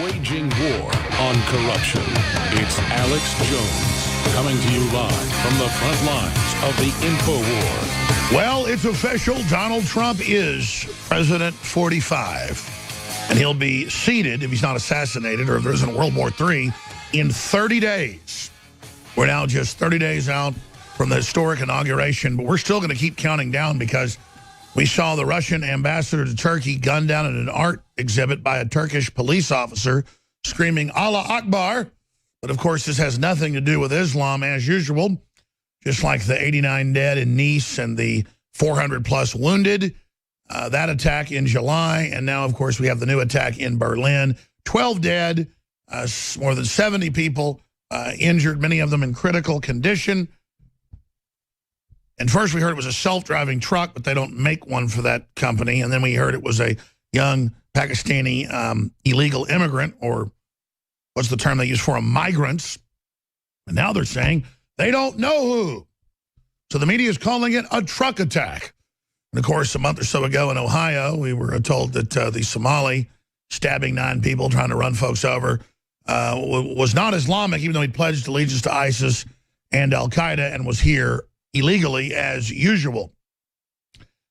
Waging war on corruption. It's Alex Jones coming to you live from the front lines of the INFOWAR. Well, it's official. Donald Trump is President 45. And he'll be seated, if he's not assassinated or if there isn't World War III, in 30 days. We're now just 30 days out from the historic inauguration, but we're still going to keep counting down because we saw the Russian ambassador to Turkey gunned down at an art exhibit by a Turkish police officer screaming, Allah Akbar. But, of course, this has nothing to do with Islam as usual, just like the 89 dead in Nice and the 400-plus wounded. That attack in July, and now, of course, we have the new attack in Berlin. 12 dead, more than 70 people injured, many of them in critical condition. And first we heard it was a self-driving truck, but they don't make one for that company. And then we heard it was a young Pakistani illegal immigrant, or what's the term they use for them, migrants. And now they're saying they don't know who. So the media is calling it a truck attack. And, of course, a month or so ago in Ohio, we were told that the Somali stabbing 9 people, trying to run folks over, was not Islamic, even though he pledged allegiance to ISIS and al-Qaeda and was here illegally as usual.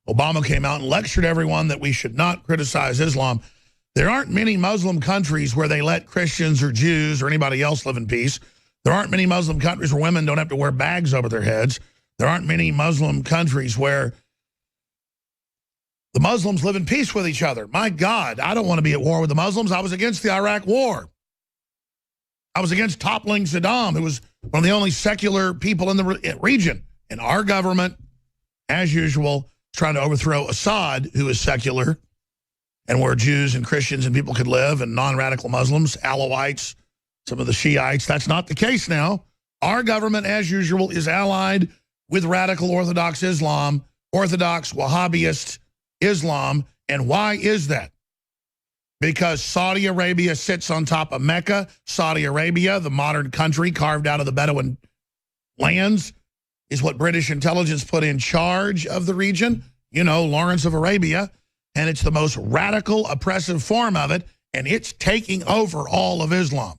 Obama came out and lectured everyone that we should not criticize Islam. There aren't many Muslim countries where they let Christians or Jews or anybody else live in peace. There aren't many Muslim countries where women don't have to wear bags over their heads. There aren't many Muslim countries where the Muslims live in peace with each other. My God, I don't want to be at war with the Muslims. I was against the Iraq War. I was against toppling Saddam, who was one of the only secular people in the region. And our government, as usual, is trying to overthrow Assad, who is secular, and where Jews and Christians and people could live, and non-radical Muslims, Alawites, some of the Shiites. That's not the case now. Our government, as usual, is allied with radical Orthodox Islam, Orthodox Wahhabist Islam. And why is that? Because Saudi Arabia sits on top of Mecca. Saudi Arabia, the modern country carved out of the Bedouin lands, is what British intelligence put in charge of the region. You know, Lawrence of Arabia. And it's the most radical, oppressive form of it. And it's taking over all of Islam.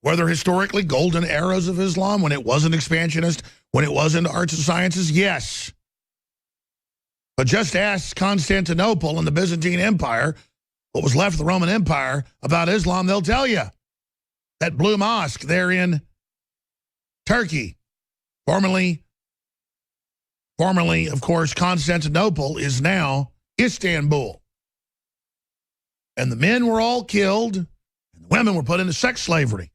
Were there historically golden eras of Islam when it wasn't expansionist, when it was into arts and sciences? Yes. But just ask Constantinople and the Byzantine Empire, what was left of the Roman Empire, about Islam, they'll tell you. That Blue Mosque there in Turkey, formerly, of course, Constantinople, is now Istanbul. And the men were all killed, and the women were put into sex slavery.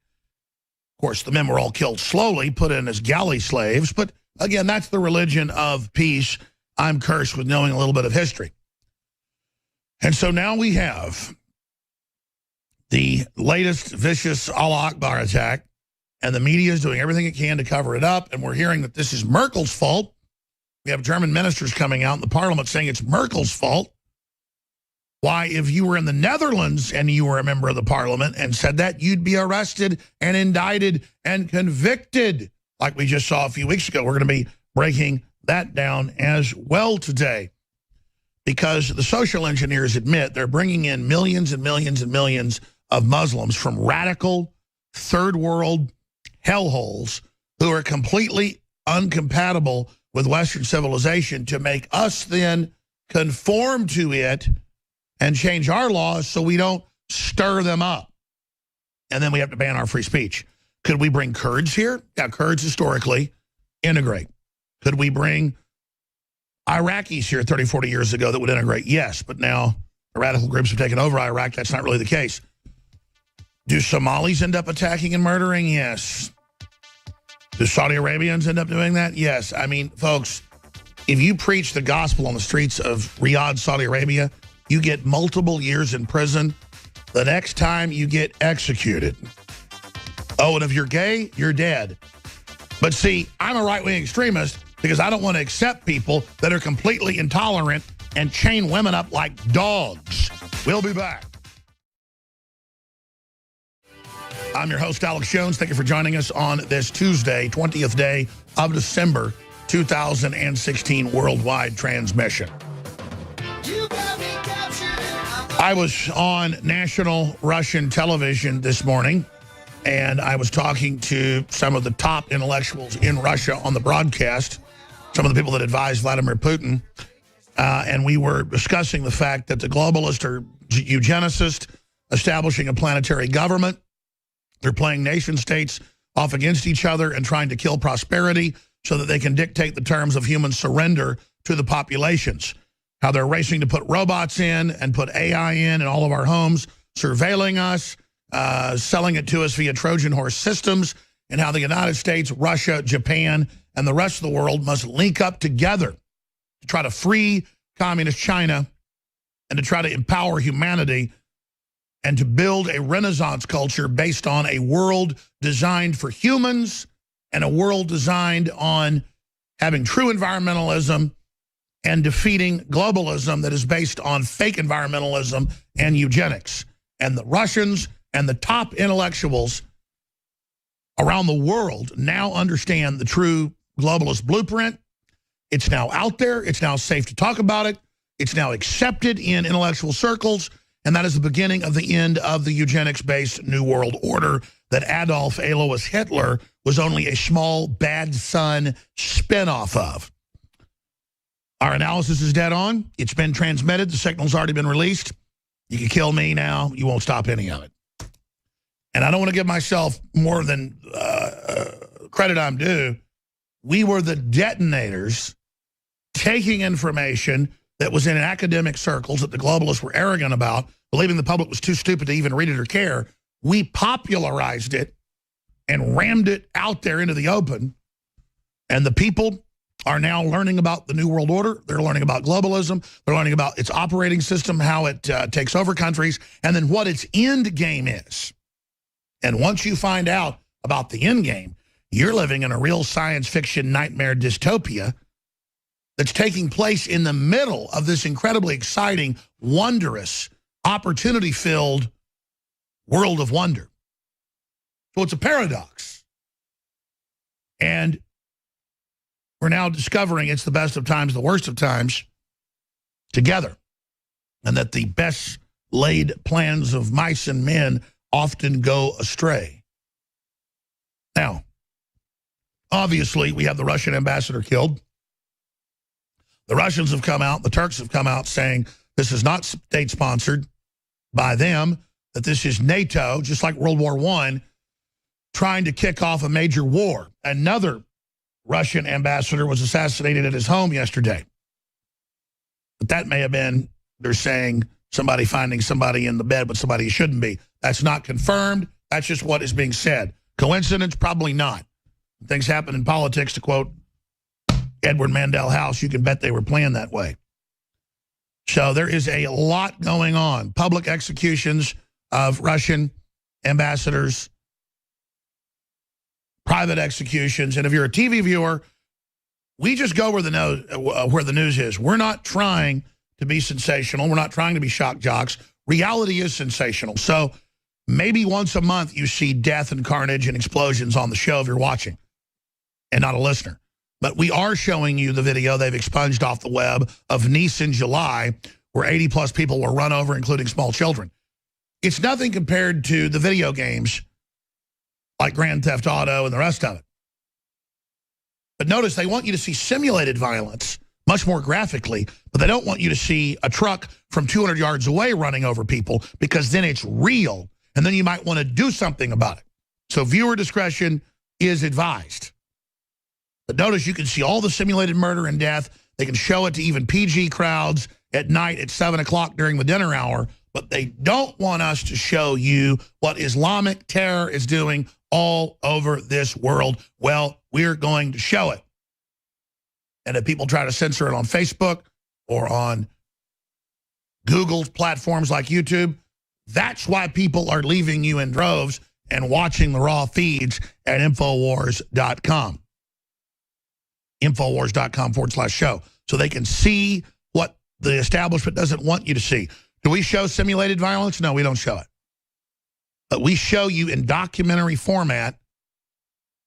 Of course, the men were all killed slowly, put in as galley slaves. But again, that's the religion of peace. I'm cursed with knowing a little bit of history. And so now we have the latest vicious Allah Akbar attack, and the media is doing everything it can to cover it up, and we're hearing that this is Merkel's fault. We have German ministers coming out in the parliament saying it's Merkel's fault. Why, if you were in the Netherlands and you were a member of the parliament and said that, you'd be arrested and indicted and convicted, like we just saw a few weeks ago. We're going to be breaking that down as well today, because the social engineers admit they're bringing in millions and millions and millions of Muslims from radical third world hellholes who are completely incompatible with Western civilization to make us then conform to it and change our laws so we don't stir them up. And then we have to ban our free speech. Could we bring Kurds here? Yeah, Kurds historically integrate. Could we bring Iraqis here 30, 40 years ago that would integrate? Yes, but now the radical groups have taken over Iraq. That's not really the case. Do Somalis end up attacking and murdering? Yes. Do Saudi Arabians end up doing that? Yes. I mean, folks, if you preach the gospel on the streets of Riyadh, Saudi Arabia, you get multiple years in prison. The next time you get executed. Oh, and if you're gay, you're dead. But see, I'm a right-wing extremist because I don't want to accept people that are completely intolerant and chain women up like dogs. We'll be back. I'm your host, Alex Jones. Thank you for joining us on this Tuesday, 20th day of December, 2016 worldwide transmission. You got me captured. I was on national Russian television this morning, and I was talking to some of the top intellectuals in Russia on the broadcast, some of the people that advise Vladimir Putin, and we were discussing the fact that the globalists are eugenicists, establishing a planetary government. They're playing nation states off against each other and trying to kill prosperity so that they can dictate the terms of human surrender to the populations. How they're racing to put robots in and put AI in all of our homes, surveilling us, selling it to us via Trojan horse systems, and how the United States, Russia, Japan, and the rest of the world must link up together to try to free communist China and to try to empower humanity and to build a Renaissance culture based on a world designed for humans and a world designed on having true environmentalism and defeating globalism that is based on fake environmentalism and eugenics. And the Russians and the top intellectuals around the world now understand the true globalist blueprint. It's now out there. It's now safe to talk about it. It's now accepted in intellectual circles. And that is the beginning of the end of the eugenics-based New World Order that Adolf Alois Hitler was only a small bad son spinoff of. Our analysis is dead on. It's been transmitted. The signal's already been released. You can kill me now. You won't stop any of it. And I don't want to give myself more than credit I'm due. We were the detonators taking information that was in academic circles that the globalists were arrogant about, believing the public was too stupid to even read it or care. We popularized it and rammed it out there into the open. And the people are now learning about the New World Order. They're learning about globalism. They're learning about its operating system, how it takes over countries, and then what its end game is. And once you find out about the end game, you're living in a real science fiction nightmare dystopia that's taking place in the middle of this incredibly exciting, wondrous, opportunity-filled world of wonder. So it's a paradox. And we're now discovering it's the best of times, the worst of times together. And that the best laid plans of mice and men often go astray. Now, obviously, we have the Russian ambassador killed. The Russians have come out, the Turks have come out saying this is not state-sponsored by them, that this is NATO, just like World War I, trying to kick off a major war. Another Russian ambassador was assassinated at his home yesterday. But that may have been, they're saying, somebody finding somebody in the bed with somebody who shouldn't be. That's not confirmed. That's just what is being said. Coincidence? Probably not. Things happen in politics, to quote Edward Mandell House, you can bet they were planned that way. So there is a lot going on. Public executions of Russian ambassadors, private executions. And if you're a TV viewer, we just go where the news is. We're not trying to be sensational. We're not trying to be shock jocks. Reality is sensational. So maybe once a month you see death and carnage and explosions on the show if you're watching and not a listener. But we are showing you the video they've expunged off the web of Nice in July, where 80-plus people were run over, including small children. It's nothing compared to the video games like Grand Theft Auto and the rest of it. But notice they want you to see simulated violence much more graphically, but they don't want you to see a truck from 200 yards away running over people, because then it's real, and then you might want to do something about it. So viewer discretion is advised. But notice you can see all the simulated murder and death. They can show it to even PG crowds at night at 7 o'clock during the dinner hour, but they don't want us to show you what Islamic terror is doing all over this world. Well, we're going to show it. And if people try to censor it on Facebook or on Google's platforms like YouTube, that's why people are leaving you in droves and watching the raw feeds at INFOWARS.com. INFOWARS.com/show. So they can see what the establishment doesn't want you to see. Do we show simulated violence? No, we don't show it. But we show you in documentary format,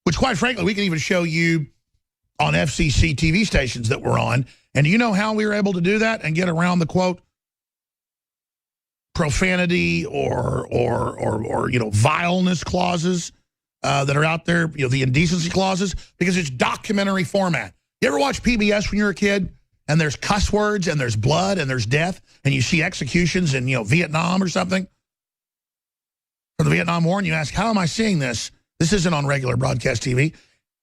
which quite frankly, we can even show you on FCC TV stations that we're on. And do you know how we were able to do that and get around the, quote, profanity or you know, vileness clauses that are out there, you know, the indecency clauses, because it's documentary format. You ever watch PBS when you were a kid and there's cuss words and there's blood and there's death and you see executions in, you know, Vietnam or something? From the Vietnam War, and you ask, how am I seeing this? This isn't on regular broadcast TV.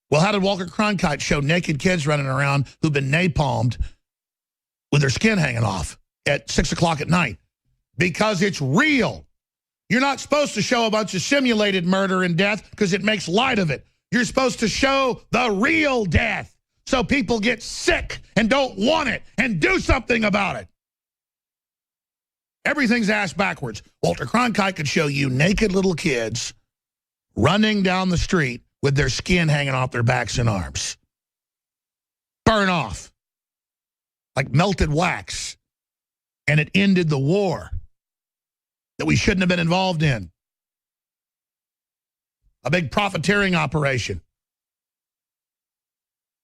Well, how did Walter Cronkite show naked kids running around who've been napalmed with their skin hanging off at 6 o'clock at night? Because it's real. You're not supposed to show a bunch of simulated murder and death because it makes light of it. You're supposed to show the real death so people get sick and don't want it and do something about it. Everything's ass backwards. Walter Cronkite could show you naked little kids running down the street with their skin hanging off their backs and arms. Burn off. Like melted wax. And it ended the war that we shouldn't have been involved in. A big profiteering operation.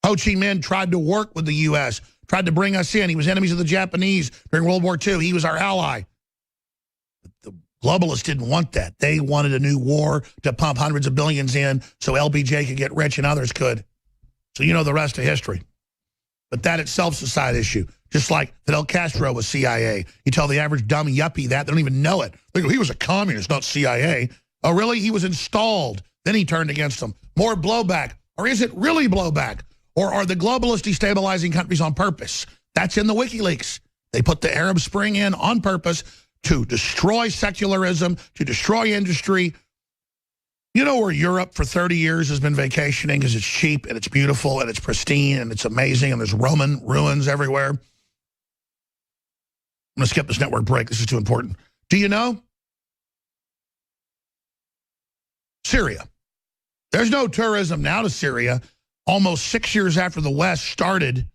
Ho Chi Minh tried to work with the U.S., tried to bring us in. He was enemies of the Japanese during World War II. He was our ally. The globalists didn't want that. They wanted a new war to pump hundreds of billions in so LBJ could get rich and others could. So you know the rest of history. But that itself's a side issue. Just like Fidel Castro was CIA. You tell the average dumb yuppie that, they don't even know it. They go, he was a communist, not CIA. Oh, really? He was installed. Then he turned against them. More blowback. Or is it really blowback? Or are the globalists destabilizing countries on purpose? That's in the WikiLeaks. They put the Arab Spring in on purpose to destroy secularism, to destroy industry. You know where Europe for 30 years has been vacationing because it's cheap and it's beautiful and it's pristine and it's amazing and there's Roman ruins everywhere? I'm going to skip this network break. This is too important. Do you know? Syria. There's no tourism now to Syria. Almost 6 years after the West started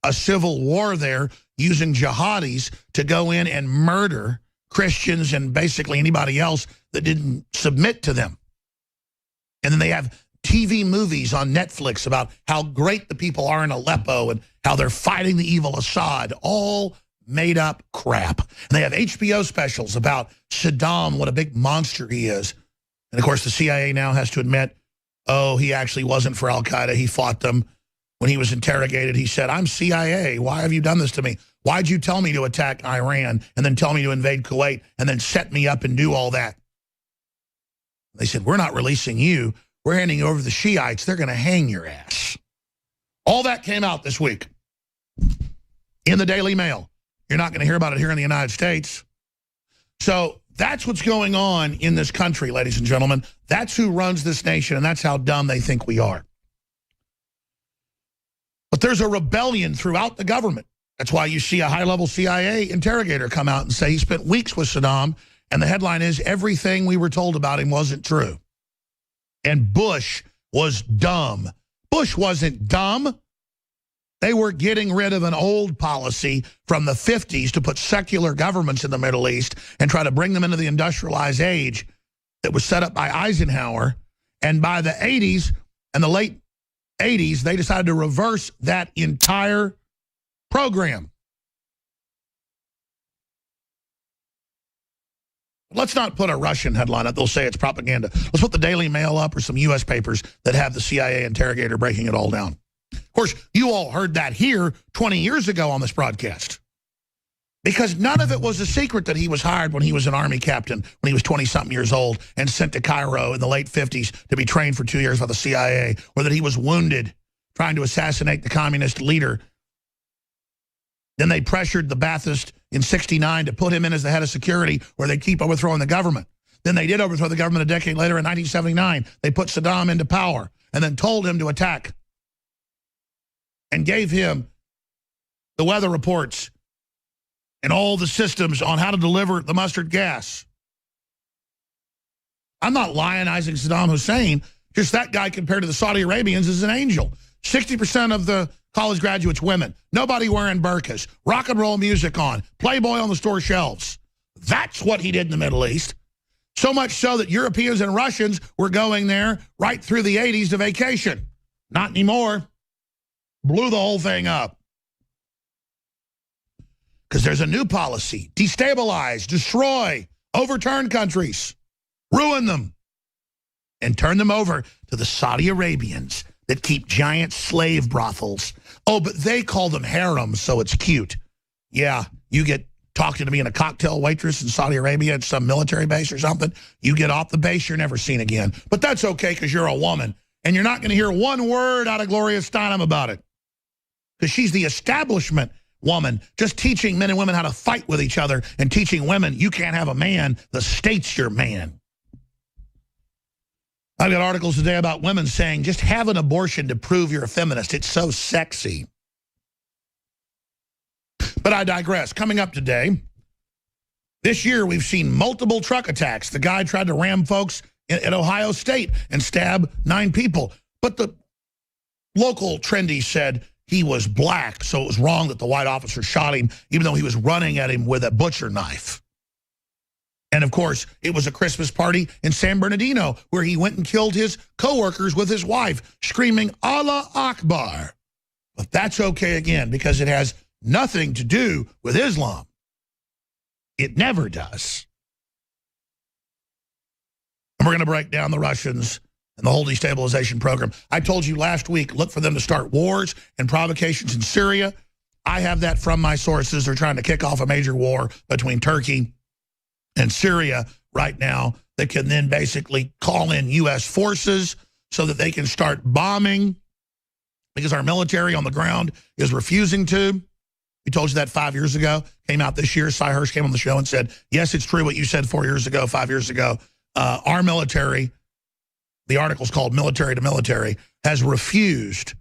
a civil war there using jihadis to go in and murder Christians and basically anybody else that didn't submit to them. And then they have TV movies on Netflix about how great the people are in Aleppo and how they're fighting the evil Assad, all made up crap. And they have HBO specials about Saddam, what a big monster he is. And of course, the CIA now has to admit, oh, he actually wasn't for Al-Qaeda. He fought them. When he was interrogated, he said, I'm CIA. Why have you done this to me? Why'd you tell me to attack Iran and then tell me to invade Kuwait and then set me up and do all that? They said, we're not releasing you. We're handing you over to the Shiites. They're going to hang your ass. All that came out this week in the Daily Mail. You're not going to hear about it here in the United States. So that's what's going on in this country, ladies and gentlemen. That's who runs this nation, and that's how dumb they think we are. But there's a rebellion throughout the government. That's why you see a high-level CIA interrogator come out and say he spent weeks with Saddam, and the headline is, everything we were told about him wasn't true. And Bush was dumb. Bush wasn't dumb. They were getting rid of an old policy from the 50s to put secular governments in the Middle East and try to bring them into the industrialized age that was set up by Eisenhower. And by the 80s and the late 80s, they decided to reverse that entire program. Let's not put a Russian headline up. They'll say it's propaganda. Let's put the Daily Mail up or some U.S. papers that have the CIA interrogator breaking it all down. Of course, you all heard that here 20 years ago on this broadcast. Because none of it was a secret that he was hired when he was an Army captain, when he was 20-something years old, and sent to Cairo in the late 50s to be trained for 2 years by the CIA, or that he was wounded trying to assassinate the communist leader. Then they pressured the Ba'athist in '69 to put him in as the head of security, where they'd keep overthrowing the government. Then they did overthrow the government a decade later in 1979. They put Saddam into power and then told him to attack and gave him the weather reports and all the systems on how to deliver the mustard gas. I'm not lionizing Saddam Hussein. Just that guy compared to the Saudi Arabians is an angel. 60% of the college graduates women. Nobody wearing burqas. Rock and roll music on. Playboy on the store shelves. That's what he did in the Middle East. So much so that Europeans and Russians were going there right through the 80s to vacation. Not anymore. Blew the whole thing up. Because there's a new policy. Destabilize, destroy, overturn countries, ruin them, and turn them over to the Saudi Arabians that keep giant slave brothels. Oh, but they call them harems, so it's cute. Yeah, you get talking to me in a cocktail waitress in Saudi Arabia at some military base or something. You get off the base, you're never seen again. But that's okay because you're a woman. And you're not going to hear one word out of Gloria Steinem about it. Because she's the establishment woman, just teaching men and women how to fight with each other and teaching women you can't have a man, the state's your man. I've got articles today about women saying just have an abortion to prove you're a feminist. It's so sexy. But I digress. Coming up today, this year we've seen multiple truck attacks. The guy tried to ram folks at Ohio State and stab 9 people. But the local trendy said he was black, so it was wrong that the white officer shot him, even though he was running at him with a butcher knife. And, of course, it was a Christmas party in San Bernardino where he went and killed his coworkers with his wife, screaming, Allah Akbar. But that's okay again because it has nothing to do with Islam. It never does. And we're going to break down the Russians and the whole destabilization program. I told you last week, look for them to start wars and provocations in Syria. I have that from my sources. They're trying to kick off a major war between Turkey and Syria right now that can then basically call in U.S. forces so that they can start bombing because our military on the ground is refusing to. We told you that 5 years ago. Came out this year. Cy Hirsch came on the show and said, yes, it's true what you said 4 years ago, 5 years ago. Our military, the article's called Military to Military, has refused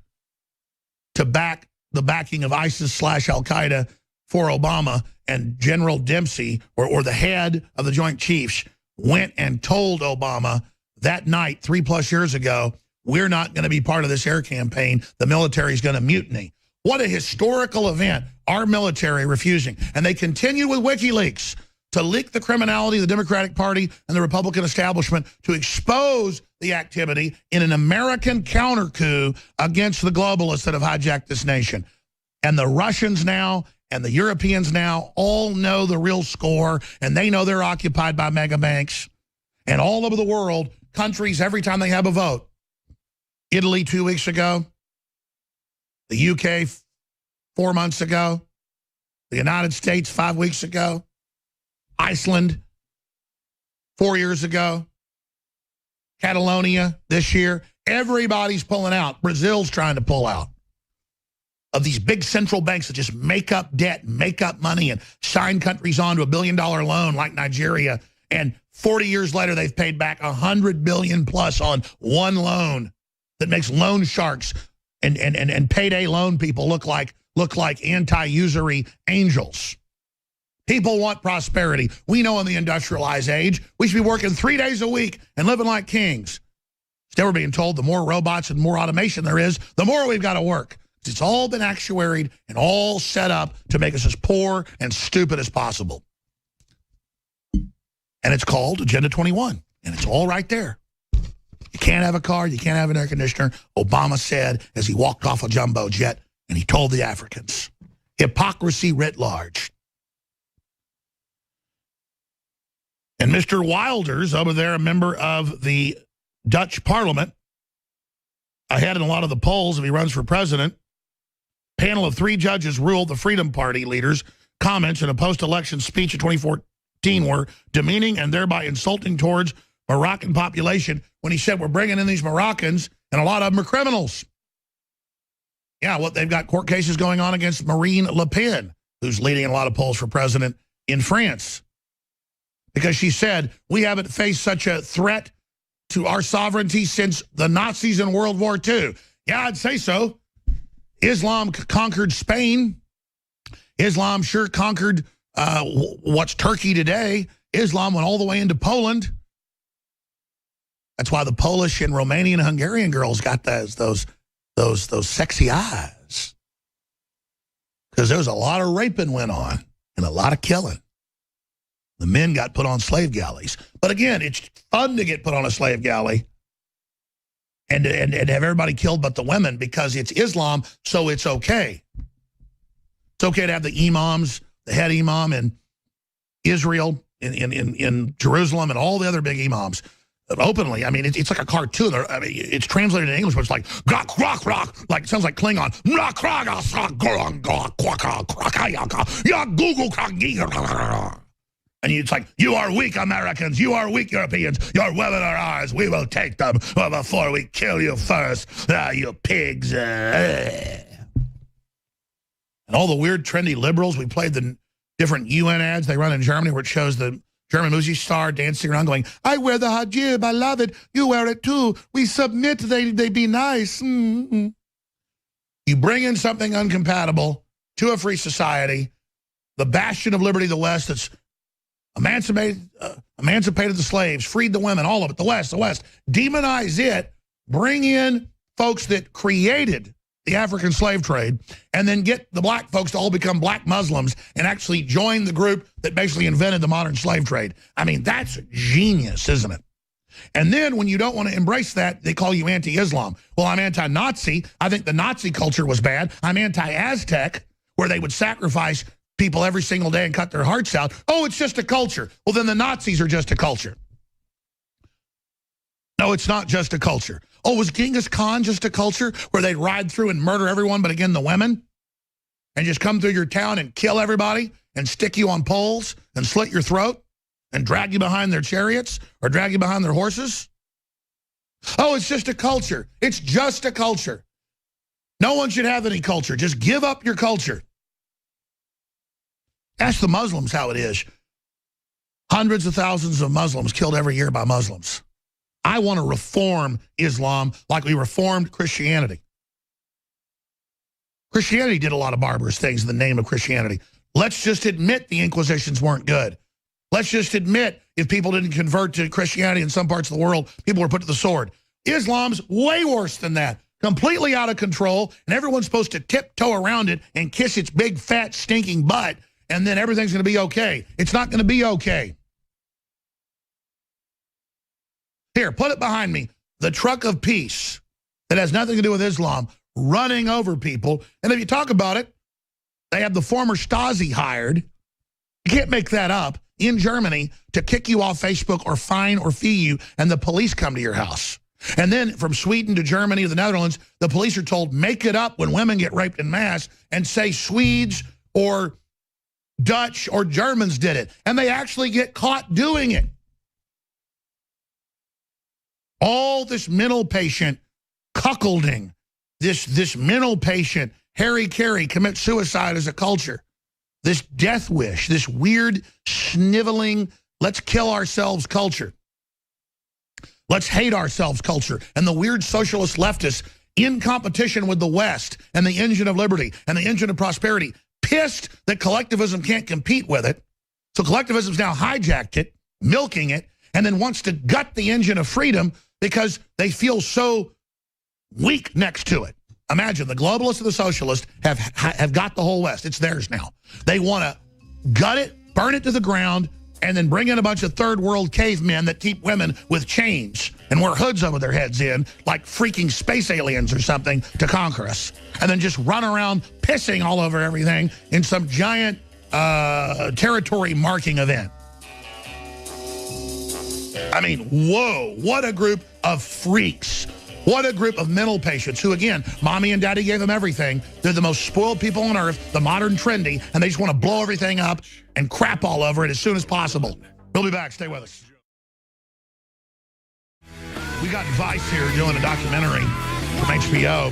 to back the backing of ISIS/Al-Qaeda for Obama, and General Dempsey, or the head of the Joint Chiefs, went and told Obama that night, 3+ years ago, we're not going to be part of this air campaign. The military is going to mutiny. What a historical event. Our military refusing. And they continue with WikiLeaks to leak the criminality of the Democratic Party and the Republican establishment to expose the activity in an American counter coup against the globalists that have hijacked this nation. And the Russians now and the Europeans now all know the real score, and they know they're occupied by mega banks. And all over the world, countries, every time they have a vote, Italy 2 weeks ago, the UK 4 months ago, the United States 5 weeks ago, Iceland 4 years ago, Catalonia this year. Everybody's pulling out. Brazil's trying to pull out of these big central banks that just make up debt, make up money, and sign countries on to $1 billion loan like Nigeria. And 40 years later, they've paid back $100 billion plus on one loan that makes loan sharks and payday loan people look like anti-usury angels. People want prosperity. We know in the industrialized age, we should be working 3 days a week and living like kings. Instead, we're being told the more robots and more automation there is, the more we've got to work. It's all been actuaried and all set up to make us as poor and stupid as possible. And it's called Agenda 21, and it's all right there. You can't have a car, you can't have an air conditioner, Obama said as he walked off a jumbo jet, and he told the Africans. Hypocrisy writ large. And Mr. Wilders, over there, a member of the Dutch parliament, ahead in a lot of the polls if he runs for president, panel of 3 judges ruled the Freedom Party leaders' comments in a post-election speech in 2014 were demeaning and thereby insulting towards Moroccan population when he said we're bringing in these Moroccans and a lot of them are criminals. Yeah, well, they've got court cases going on against Marine Le Pen, who's leading a lot of polls for president in France. Because she said, we haven't faced such a threat to our sovereignty since the Nazis in World War II. Yeah, I'd say so. Islam conquered Spain. Islam sure conquered what's Turkey today. Islam went all the way into Poland. That's why the Polish and Romanian and Hungarian girls got those sexy eyes. Because there was a lot of raping went on and a lot of killing. The men got put on slave galleys. But again, it's fun to get put on a slave galley and have everybody killed but the women because it's Islam, so it's okay. It's okay to have the imams the head imam in Israel, in Jerusalem, and all the other big imams openly. I mean, it's like a cartoon. I mean, it's translated in English, but it's like rock, rock, rock. Like it sounds like Klingon. And it's like, you are weak Americans, you are weak Europeans, your women are ours, we will take them before we kill you first, you pigs. And all the weird, trendy liberals, we played the different UN ads they run in Germany where it shows the German movie star dancing around going, I wear the hijab, I love it, you wear it too, we submit, they be nice. You bring in something uncompatible to a free society, the bastion of liberty, the West, that's emancipated the slaves, freed the women, all of it, the West, demonize it, bring in folks that created the African slave trade, and then get the black folks to all become black Muslims and actually join the group that basically invented the modern slave trade. I mean, that's genius, isn't it? And then when you don't want to embrace that, they call you anti-Islam. Well, I'm anti-Nazi. I think the Nazi culture was bad. I'm anti-Aztec, where they would sacrifice people every single day and cut their hearts out. Oh, it's just a culture. Well, then the Nazis are just a culture. No, it's not just a culture. Oh, was Genghis Khan just a culture where they'd ride through and murder everyone but again the women? And just come through your town and kill everybody and stick you on poles and slit your throat and drag you behind their chariots or drag you behind their horses? Oh, it's just a culture. It's just a culture. No one should have any culture. Just give up your culture. Ask the Muslims how it is. Hundreds of thousands of Muslims killed every year by Muslims. I want to reform Islam like we reformed Christianity. Christianity did a lot of barbarous things in the name of Christianity. Let's just admit the Inquisitions weren't good. Let's just admit if people didn't convert to Christianity in some parts of the world, people were put to the sword. Islam's way worse than that. Completely out of control, and everyone's supposed to tiptoe around it and kiss its big, fat, stinking butt, and then everything's going to be okay. It's not going to be okay. Here, put it behind me. The truck of peace that has nothing to do with Islam running over people. And if you talk about it, they have the former Stasi hired. You can't make that up. In Germany to kick you off Facebook or fine or fee you, and the police come to your house. And then from Sweden to Germany to the Netherlands, the police are told, make it up when women get raped in mass and say Swedes or Dutch or Germans did it. And they actually get caught doing it. All this mental patient cuckolding, this mental patient, Harry Carey commits suicide as a culture. This death wish, this weird, sniveling, let's kill ourselves culture. Let's hate ourselves culture. And the weird socialist leftists in competition with the West and the engine of liberty and the engine of prosperity, pissed that collectivism can't compete with it. So collectivism's now hijacked it, milking it, and then wants to gut the engine of freedom because they feel so weak next to it. Imagine the globalists and the socialists have got the whole West. It's theirs now. They want to gut it, burn it to the ground, and then bring in a bunch of third world cavemen that keep women with chains and wear hoods over their heads in like freaking space aliens or something to conquer us. And then just run around pissing all over everything in some giant territory marking event. I mean, whoa, what a group of freaks. What a group of mental patients who, again, mommy and daddy gave them everything. They're the most spoiled people on earth, the modern trendy, and they just want to blow everything up and crap all over it as soon as possible. We'll be back. Stay with us. We got Vice here doing a documentary from HBO.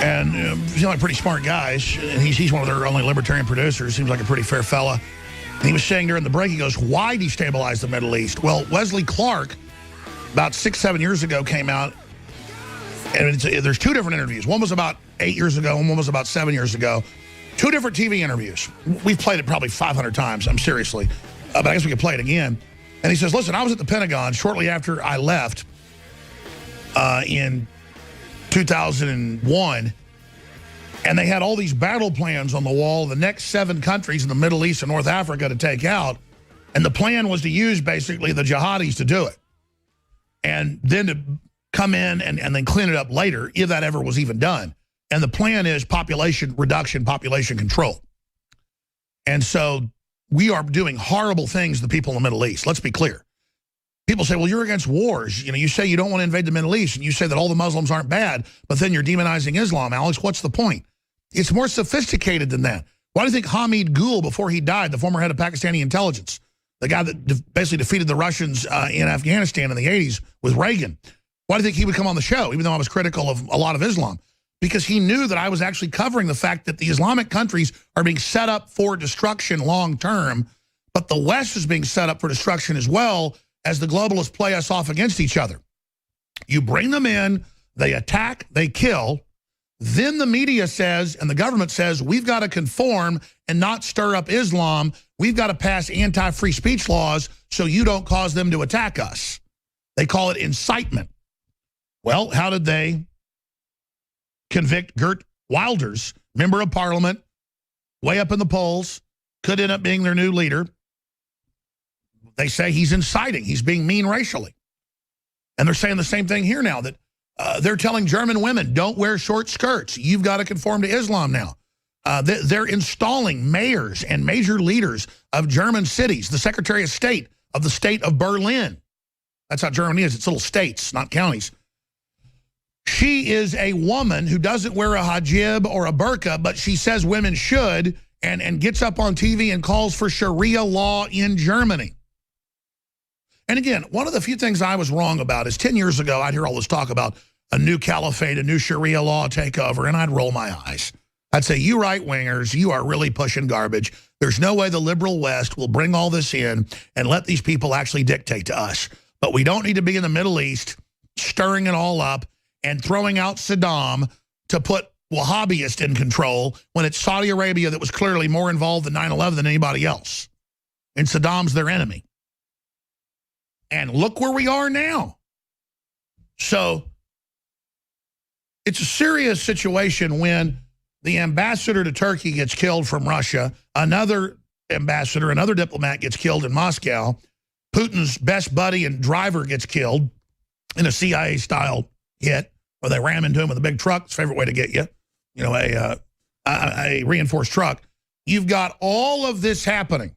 And he's like pretty smart guys. And he's one of their only libertarian producers. Seems like a pretty fair fella. And he was saying during the break, he goes, why destabilize the Middle East? Well, Wesley Clark, about 6-7 years ago, came out, and there's two different interviews. One was about 8 years ago, and one was about 7 years ago. Two different TV interviews. We've played it probably 500 times, seriously. But I guess we could play it again. And he says, listen, I was at the Pentagon shortly after I left in 2001, and they had all these battle plans on the wall, the next 7 countries in the Middle East and North Africa to take out. And the plan was to use basically the jihadis to do it. And then to come in and then clean it up later, if that ever was even done. And the plan is population reduction, population control. And so we are doing horrible things to the people in the Middle East. Let's be clear. People say, well, you're against wars. You know, you say you don't want to invade the Middle East, and you say that all the Muslims aren't bad, but then you're demonizing Islam, Alex. What's the point? It's more sophisticated than that. Why do you think Hamid Gul, before he died, the former head of Pakistani intelligence, the guy that basically defeated the Russians in Afghanistan in the 80s with Reagan, why do you think he would come on the show, even though I was critical of a lot of Islam? Because he knew that I was actually covering the fact that the Islamic countries are being set up for destruction long term, but the West is being set up for destruction as well as the globalists play us off against each other. You bring them in, they attack, they kill, then the media says and the government says we've got to conform and not stir up Islam. We've got to pass anti-free speech laws so you don't cause them to attack us. They call it incitement. Well, how did they convict Geert Wilders, member of parliament, way up in the polls, could end up being their new leader? They say he's inciting. He's being mean racially. And they're saying the same thing here now, that they're telling German women, don't wear short skirts. You've got to conform to Islam now. They're installing mayors and major leaders of German cities, the Secretary of State of the state of Berlin. That's how Germany is. It's little states, not counties. She is a woman who doesn't wear a hijab or a burqa, but she says women should, and gets up on TV and calls for Sharia law in Germany. And again, one of the few things I was wrong about is 10 years ago, I'd hear all this talk about a new caliphate, a new Sharia law takeover, and I'd roll my eyes. I'd say, you right-wingers, you are really pushing garbage. There's no way the liberal West will bring all this in and let these people actually dictate to us. But we don't need to be in the Middle East stirring it all up and throwing out Saddam to put Wahhabists in control when it's Saudi Arabia that was clearly more involved in 9/11 than anybody else. And Saddam's their enemy. And look where we are now. So it's a serious situation when the ambassador to Turkey gets killed from Russia, another ambassador, another diplomat gets killed in Moscow, Putin's best buddy and driver gets killed in a CIA-style hit, where they ram into him with a big truck. It's a favorite way to get you, you know, a reinforced truck. You've got all of this happening.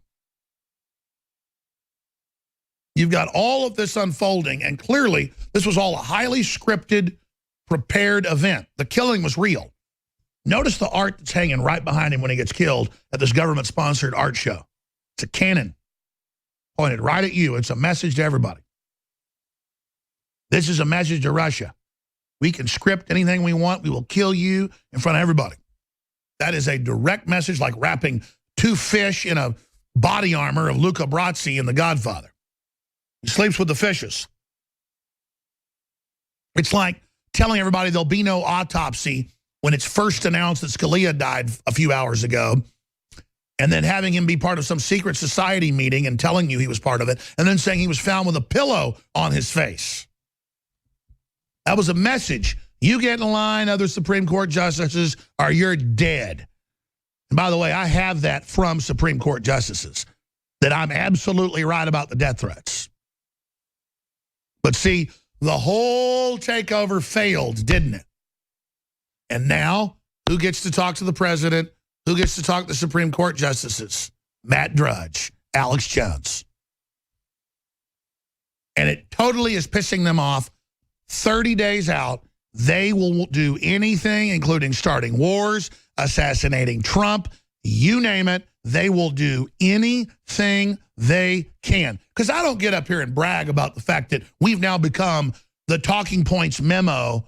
You've got all of this unfolding, and clearly this was all a highly scripted, prepared event. The killing was real. Notice the art that's hanging right behind him when he gets killed at this government-sponsored art show. It's a cannon pointed right at you. It's a message to everybody. This is a message to Russia. We can script anything we want. We will kill you in front of everybody. That is a direct message, like wrapping two fish in a body armor of Luca Brasi in The Godfather. He sleeps with the fishes. It's like telling everybody there'll be no autopsy when it's first announced that Scalia died a few hours ago, and then having him be part of some secret society meeting and telling you he was part of it, and then saying he was found with a pillow on his face. That was a message. You get in line, other Supreme Court justices, or you're dead. And by the way, I have that from Supreme Court justices, that I'm absolutely right about the death threats. But see, the whole takeover failed, didn't it? And now, who gets to talk to the president? Who gets to talk to the Supreme Court justices? Matt Drudge, Alex Jones. And it totally is pissing them off. 30 days out, they will do anything, including starting wars, assassinating Trump, you name it. They will do anything they can. Because I don't get up here and brag about the fact that we've now become the talking points memo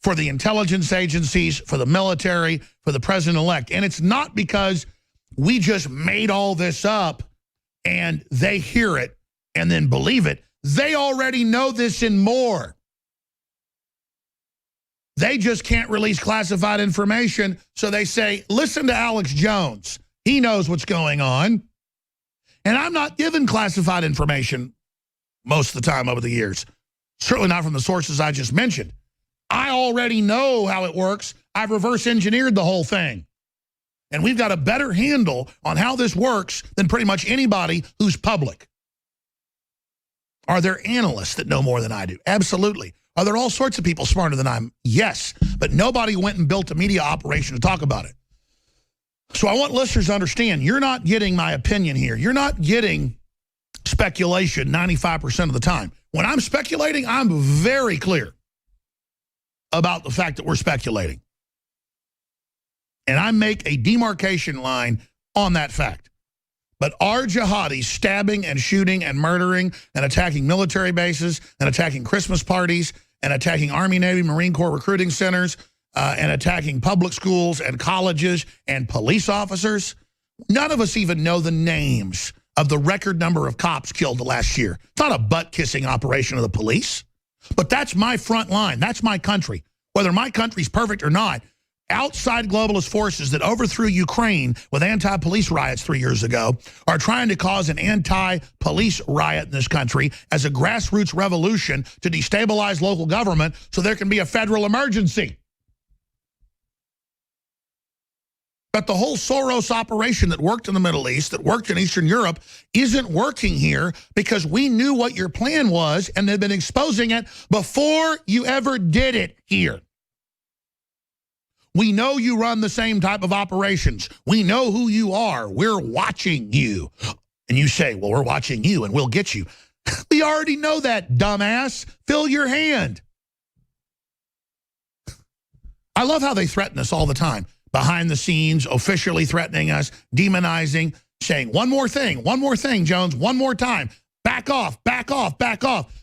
for the intelligence agencies, for the military, for the president-elect. And it's not because we just made all this up and they hear it and then believe it. They already know this and more. They just can't release classified information, so they say, listen to Alex Jones. He knows what's going on. And I'm not given classified information most of the time over the years. Certainly not from the sources I just mentioned. I already know how it works. I've reverse engineered the whole thing. And we've got a better handle on how this works than pretty much anybody who's public. Are there analysts that know more than I do? Absolutely. Are there all sorts of people smarter than I am? Yes. But nobody went and built a media operation to talk about it. So I want listeners to understand, you're not getting my opinion here. You're not getting speculation 95% of the time. When I'm speculating, I'm very clear about the fact that we're speculating. And I make a demarcation line on that fact. But are jihadis stabbing and shooting and murdering and attacking military bases and attacking Christmas parties and attacking Army, Navy, Marine Corps recruiting centers and attacking public schools and colleges and police officers? None of us even know the names of the record number of cops killed the last year. It's not a butt-kissing operation of the police. But that's my front line. That's my country. Whether my country's perfect or not, outside globalist forces that overthrew Ukraine with anti-police riots 3 years ago are trying to cause an anti-police riot in this country as a grassroots revolution to destabilize local government so there can be a federal emergency. But the whole Soros operation that worked in the Middle East, that worked in Eastern Europe, isn't working here because we knew what your plan was and they've been exposing it before you ever did it here. We know you run the same type of operations. We know who you are. We're watching you. And you say, well, we're watching you and we'll get you. We already know that, dumbass. Fill your hand. I love how they threaten us all the time. Behind the scenes, officially threatening us, demonizing, saying, one more thing, Jones, one more time. Back off, back off, back off.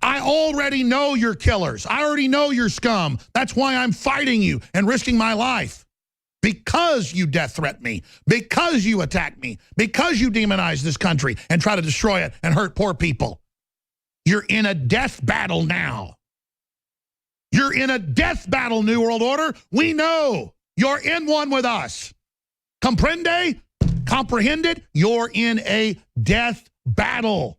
I already know you're killers. I already know you're scum. That's why I'm fighting you and risking my life. Because you death threat me, because you attack me, because you demonize this country and try to destroy it and hurt poor people. You're in a death battle now. You're in a death battle, New World Order. We know you're in one with us. Comprende? Comprehend it? You're in a death battle.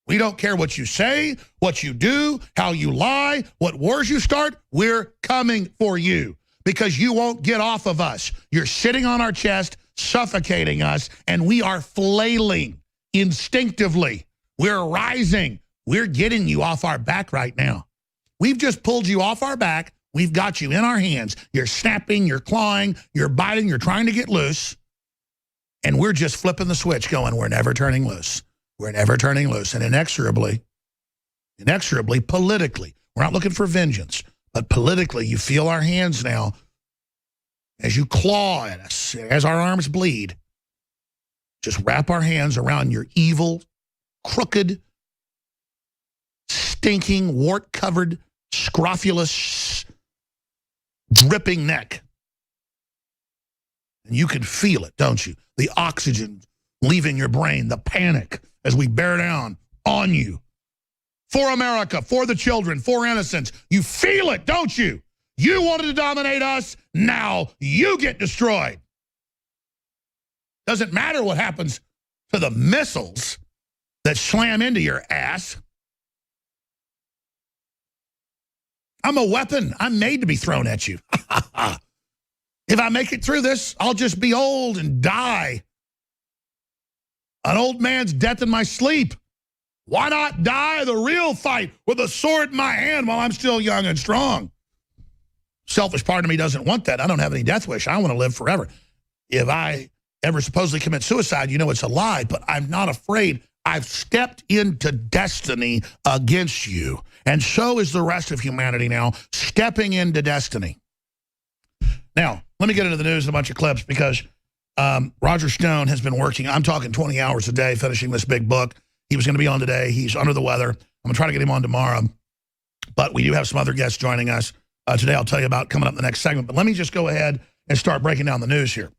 We don't care what you say, what you do, how you lie, what wars you start. We're coming for you because you won't get off of us. You're sitting on our chest, suffocating us, and we are flailing instinctively. We're rising. We're getting you off our back right now. We've just pulled you off our back. We've got you in our hands. You're snapping, you're clawing, you're biting, you're trying to get loose. And we're just flipping the switch going, we're never turning loose. We're never turning loose. And inexorably, politically, we're not looking for vengeance, but politically, you feel our hands now as you claw at us, as our arms bleed. Just wrap our hands around your evil, crooked, stinking, wart-covered, scrofulous, dripping neck. And you can feel it, don't you? The oxygen leaving your brain, the panic as we bear down on you. For America, for the children, for innocence. You feel it, don't you? You wanted to dominate us, now you get destroyed. Doesn't matter what happens to the missiles that slam into your ass. I'm a weapon. I'm made to be thrown at you. If I make it through this, I'll just be old and die. An old man's death in my sleep. Why not die the real fight with a sword in my hand while I'm still young and strong? Selfish part of me doesn't want that. I don't have any death wish. I want to live forever. If I ever supposedly commit suicide, you know it's a lie, but I'm not afraid. I've stepped into destiny against you. And so is the rest of humanity now, stepping into destiny. Now, let me get into the news and a bunch of clips because Roger Stone has been working, I'm talking 20 hours a day, finishing this big book. He was going to be on today. He's under the weather. I'm going to try to get him on tomorrow. But we do have some other guests joining us. Today I'll tell you about coming up in the next segment. But let me just go ahead and start breaking down the news here.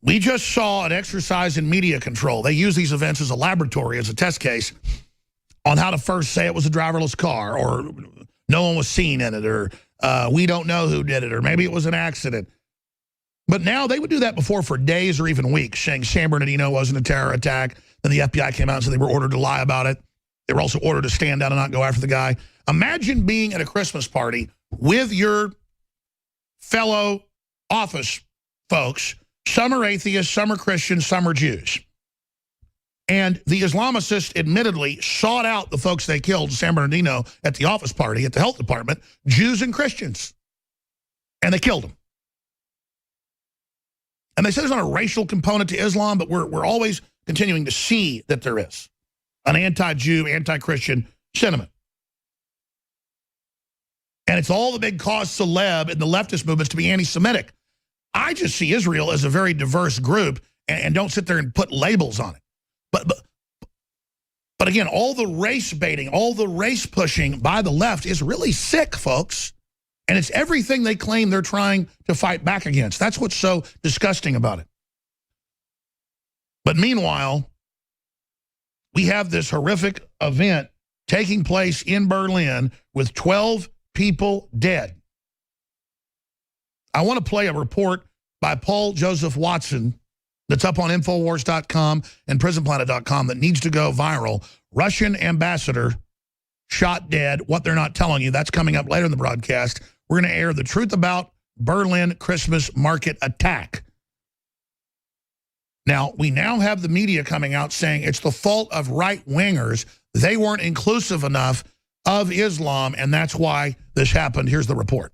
We just saw an exercise in media control. They use these events as a laboratory, as a test case, on how to first say it was a driverless car, or no one was seen in it, or we don't know who did it, or maybe it was an accident. But now they would do that before for days or even weeks, saying San Bernardino wasn't a terror attack. Then the FBI came out and said they were ordered to lie about it. They were also ordered to stand down and not go after the guy. Imagine being at a Christmas party with your fellow office folks. Some are atheists, some are Christians, some are Jews. And the Islamicists admittedly sought out the folks they killed in San Bernardino at the office party, at the health department, Jews and Christians. And they killed him. And they say there's not a racial component to Islam, but we're always continuing to see that there is an anti-Jew, anti-Christian sentiment. And it's all the big cause celeb in the leftist movements to be anti-Semitic. I just see Israel as a very diverse group and don't sit there and put labels on it. But again, all the race baiting, all the race pushing by the left is really sick, folks. And it's everything they claim they're trying to fight back against. That's what's so disgusting about it. But meanwhile, we have this horrific event taking place in Berlin with 12 people dead. I want to play a report by Paul Joseph Watson that's up on INFOWARS.com and PrisonPlanet.com that needs to go viral. Russian ambassador shot dead, what they're not telling you. That's coming up later in the broadcast. We're going to air the truth about Berlin Christmas market attack. Now, we now have the media coming out saying it's the fault of right-wingers. They weren't inclusive enough of Islam, and that's why this happened. Here's the report.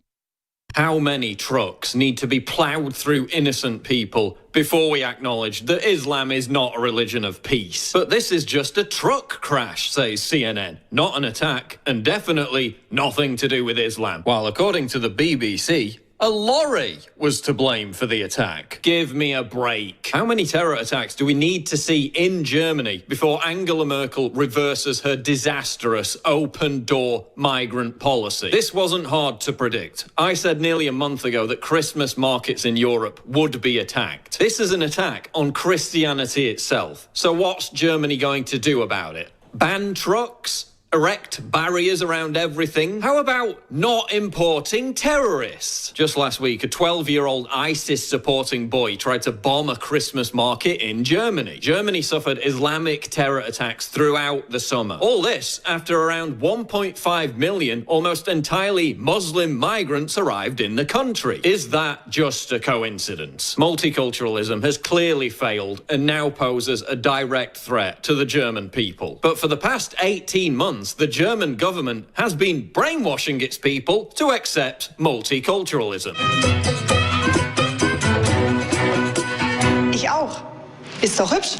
How many trucks need to be plowed through innocent people before we acknowledge that Islam is not a religion of peace? But this is just a truck crash, says CNN, not an attack, and definitely nothing to do with Islam. While according to the BBC, a lorry was to blame for the attack. Give me a break. How many terror attacks do we need to see in Germany before Angela Merkel reverses her disastrous open-door migrant policy? This wasn't hard to predict. I said nearly a month ago that Christmas markets in Europe would be attacked. This is an attack on Christianity itself. So what's Germany going to do about it? Ban trucks? Erect barriers around everything? How about not importing terrorists? Just last week, a 12-year-old ISIS-supporting boy tried to bomb a Christmas market in Germany. Germany suffered Islamic terror attacks throughout the summer. All this after around 1.5 million, almost entirely Muslim migrants arrived in the country. Is that just a coincidence? Multiculturalism has clearly failed and now poses a direct threat to the German people. But for the past 18 months, the German government has been brainwashing its people to accept multiculturalism. Ich auch. Ist doch hübsch.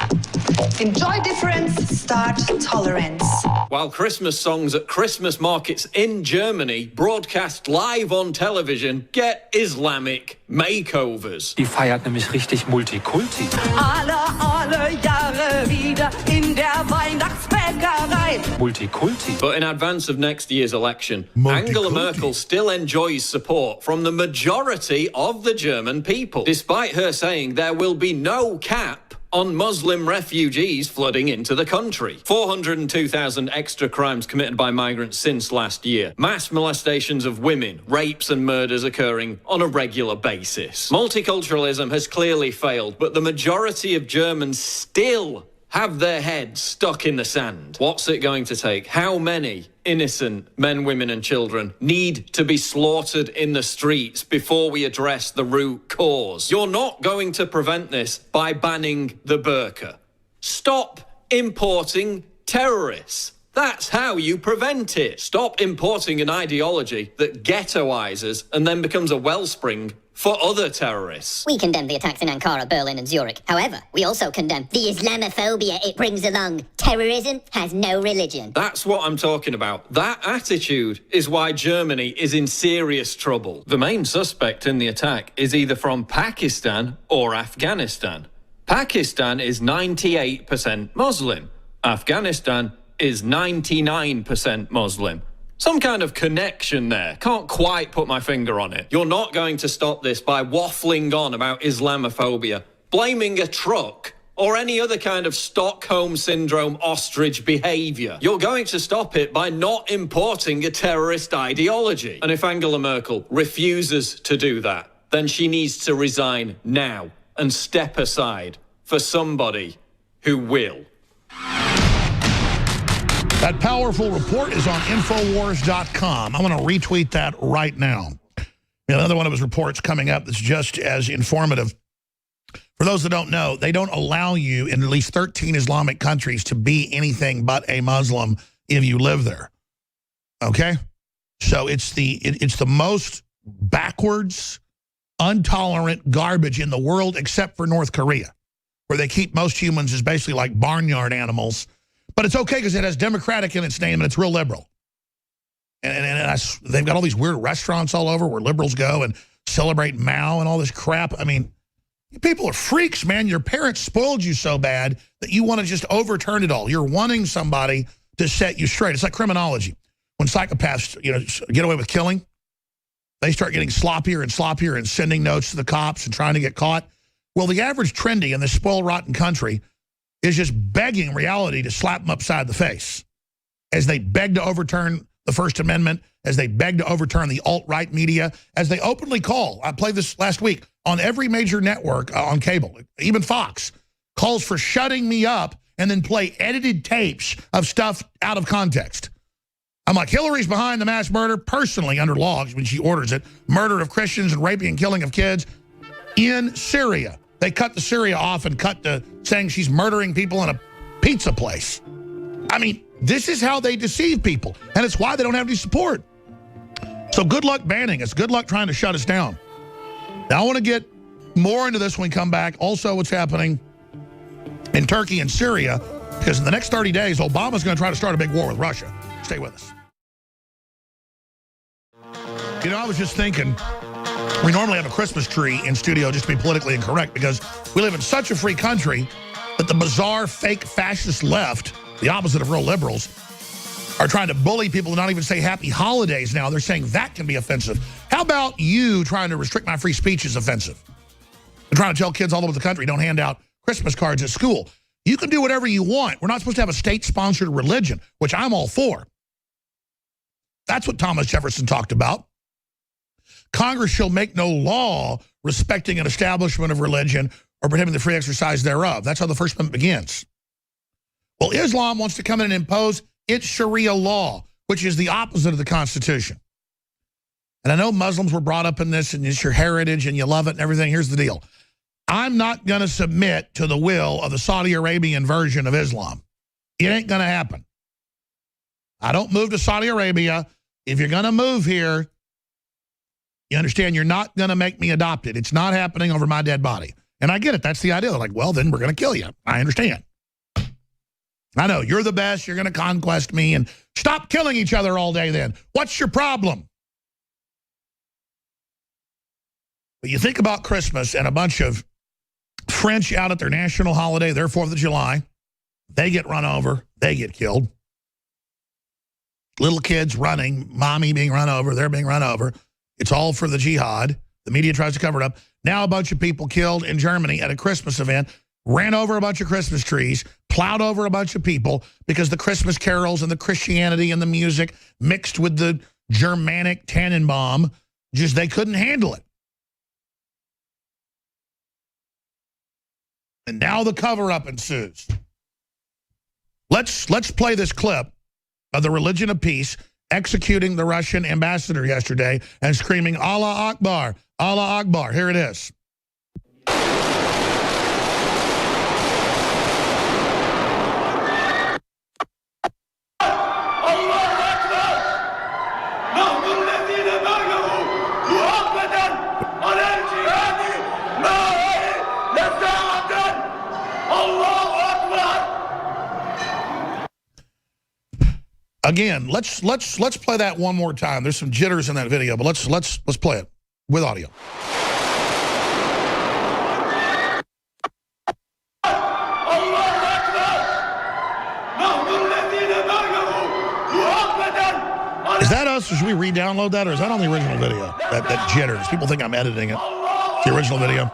Enjoy difference, start tolerance. While Christmas songs at Christmas markets in Germany, broadcast live on television, get Islamic makeovers. Die feiert nämlich richtig Multikulti. Alle Jahre wieder in der Weihnachtsbäckerei. Multikulti. But in advance of next year's election, Multikulti. Angela Merkel still enjoys support from the majority of the German people, despite her saying there will be no cap on Muslim refugees flooding into the country. 402,000 extra crimes committed by migrants since last year. Mass molestations of women, rapes and murders occurring on a regular basis. Multiculturalism has clearly failed, but the majority of Germans still have their heads stuck in the sand. What's it going to take? How many innocent men, women and children need to be slaughtered in the streets before we address the root cause? You're not going to prevent this by banning the burqa. Stop importing terrorists. That's how you prevent it. Stop importing an ideology that ghettoizes and then becomes a wellspring for other terrorists. We condemn the attacks in Ankara, Berlin and Zurich. However, we also condemn the Islamophobia it brings along. Terrorism has no religion. That's what I'm talking about. That attitude is why Germany is in serious trouble. The main suspect in the attack is either from Pakistan or Afghanistan. Pakistan is 98% Muslim. Afghanistan is 99% Muslim. Some kind of connection there. Can't quite put my finger on it. You're not going to stop this by waffling on about Islamophobia, blaming a truck, or any other kind of Stockholm Syndrome ostrich behavior. You're going to stop it by not importing a terrorist ideology. And if Angela Merkel refuses to do that, then she needs to resign now and step aside for somebody who will. That powerful report is on INFOWARS.com. I'm going to retweet that right now. Another one of his reports coming up that's just as informative. For those that don't know, they don't allow you in at least 13 Islamic countries to be anything but a Muslim if you live there. Okay? So it's the most backwards, intolerant garbage in the world except for North Korea, where they keep most humans as basically like barnyard animals. But it's okay because it has democratic in its name and it's real liberal. And they've got all these weird restaurants all over where liberals go and celebrate Mao and all this crap. I mean, people are freaks, man. Your parents spoiled you so bad that you want to just overturn it all. You're wanting somebody to set you straight. It's like criminology. When psychopaths, get away with killing, they start getting sloppier and sloppier and sending notes to the cops and trying to get caught. Well, the average trendy in this spoiled, rotten country is just begging reality to slap them upside the face as they beg to overturn the First Amendment, as they beg to overturn the alt-right media, as they openly call. I played this last week on every major network on cable, even Fox, calls for shutting me up and then play edited tapes of stuff out of context. I'm like, Hillary's behind the mass murder, personally under law, when she orders it, murder of Christians and raping and killing of kids in Syria. They cut the Syria off and cut to saying she's murdering people in a pizza place. I mean, this is how they deceive people, and it's why they don't have any support. So good luck banning us. Good luck trying to shut us down. Now, I want to get more into this when we come back. Also, what's happening in Turkey and Syria, because in the next 30 days, Obama's going to try to start a big war with Russia. Stay with us. I was just thinking, we normally have a Christmas tree in studio just to be politically incorrect because we live in such a free country that the bizarre, fake, fascist left, the opposite of real liberals, are trying to bully people to not even say happy holidays now. They're saying that can be offensive. How about you trying to restrict my free speech is offensive? They're trying to tell kids all over the country don't hand out Christmas cards at school. You can do whatever you want. We're not supposed to have a state-sponsored religion, which I'm all for. That's what Thomas Jefferson talked about. Congress shall make no law respecting an establishment of religion or prohibiting the free exercise thereof. That's how the First Amendment begins. Well, Islam wants to come in and impose its Sharia law, which is the opposite of the Constitution. And I know Muslims were brought up in this, and it's your heritage, and you love it and everything. Here's the deal. I'm not going to submit to the will of the Saudi Arabian version of Islam. It ain't going to happen. I don't move to Saudi Arabia. If you're going to move here, you understand you're not going to make me adopt it. It's not happening over my dead body. And I get it. That's the idea. They're like, well, then we're going to kill you. I understand. I know, you're the best. You're going to conquest me. And stop killing each other all day then. What's your problem? But you think about Christmas and a bunch of French out at their national holiday, their 4th of July. They get run over. They get killed. Little kids running, mommy being run over, they're being run over. It's all for the jihad. The media tries to cover it up. Now a bunch of people killed in Germany at a Christmas event, ran over a bunch of Christmas trees, plowed over a bunch of people because the Christmas carols and the Christianity and the music mixed with the Germanic Tannenbaum, just they couldn't handle it. And now the cover-up ensues. Let's play this clip of the Religion of Peace executing the Russian ambassador yesterday and screaming, Allah Akbar, Allah Akbar. Here it is. Again, let's play that one more time. There's some jitters in that video, but let's play it with audio. Is that us, or should we re-download that, or is that on the original video? That jitters. People think I'm editing it. It's the original video.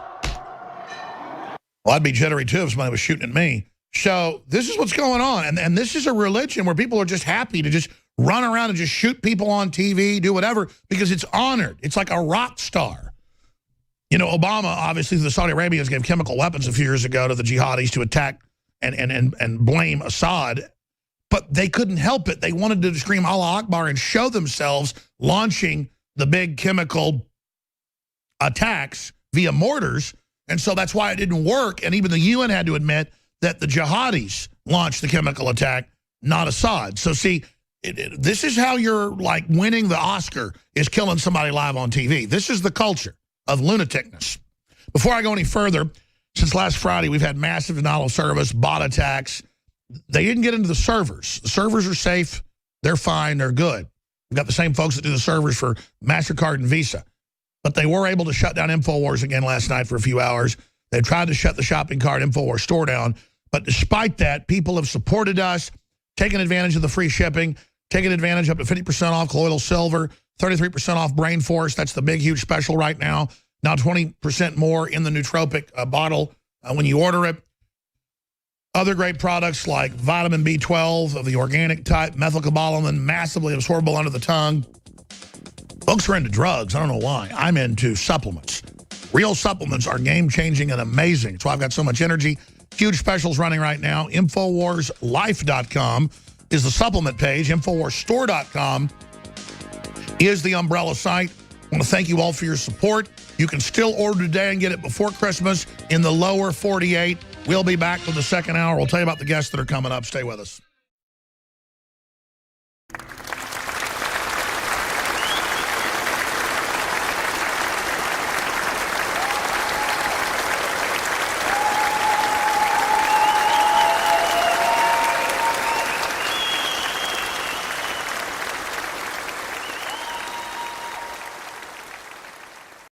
Well, I'd be jittery too if somebody was shooting at me. So this is what's going on. And this is a religion where people are just happy to just run around and just shoot people on TV, do whatever, because it's honored. It's like a rock star. You know, Obama, obviously, the Saudi Arabians gave chemical weapons a few years ago to the jihadis to attack and blame Assad. But they couldn't help it. They wanted to scream Allah Akbar and show themselves launching the big chemical attacks via mortars. And so that's why it didn't work. And even the UN had to admit that the jihadis launched the chemical attack, not Assad. So see, This is how you're like winning the Oscar, is killing somebody live on TV. This is the culture of lunaticness. Before I go any further, since last Friday, we've had massive denial of service, bot attacks. They didn't get into the servers. The servers are safe. They're fine. They're good. We've got the same folks that do the servers for MasterCard and Visa. But they were able to shut down INFOWARS again last night for a few hours. They tried to shut the shopping cart INFOWARS store down. But despite that, people have supported us, taken advantage of the free shipping, taken advantage up to 50% off colloidal silver, 33% off brain force. That's the big, huge special right now. Now 20% more in the nootropic bottle when you order it. Other great products like vitamin B12 of the organic type, methylcobalamin, massively absorbable under the tongue. Folks are into drugs. I don't know why. I'm into supplements. Real supplements are game-changing and amazing. That's why I've got so much energy. Huge specials running right now. InfoWarsLife.com is the supplement page. InfoWarsStore.com is the umbrella site. I want to thank you all for your support. You can still order today and get it before Christmas in the lower 48. We'll be back with the second hour. We'll tell you about the guests that are coming up. Stay with us.